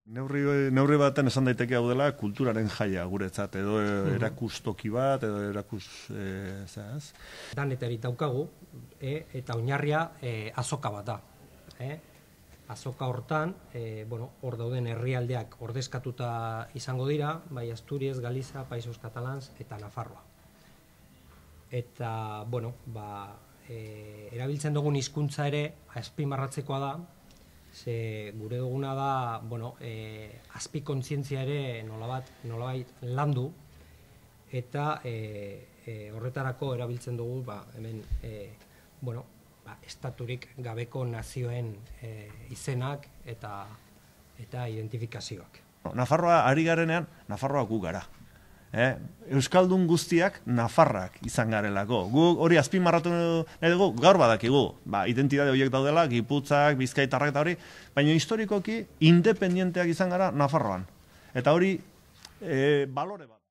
Neurri baten esan daiteke hau dela kulturaren jaia guretzat, edo erakustoki bat, edo Danetarik daukagu, eta oinarria azoka bat da. Azoka hortan, hor dauden herrialdeak ordezkatuta izango dira, bai Asturias, Galiza, Països Catalans eta Nafarroa. Eta, erabiltzen dugun hizkuntza ere azpimarratzekoa da, ze gure duguna da, azpi kontzientzia ere nolabait landu, eta horretarako erabiltzen dugu, hemen, estaturik gabeko nazioen izenak eta identifikazioak. Nafarroa ari garenean, Nafarroa gu gara. Euskaldun guztiak Nafarrak izan garelako. Gu hori azpimarratu nahi dugu, gaur badakigu. Identitate horiek daudela, Giputzak, Bizkaitarrak eta hori, baina historikoki independienteak izan gara Nafarroan. Eta hori balore bat.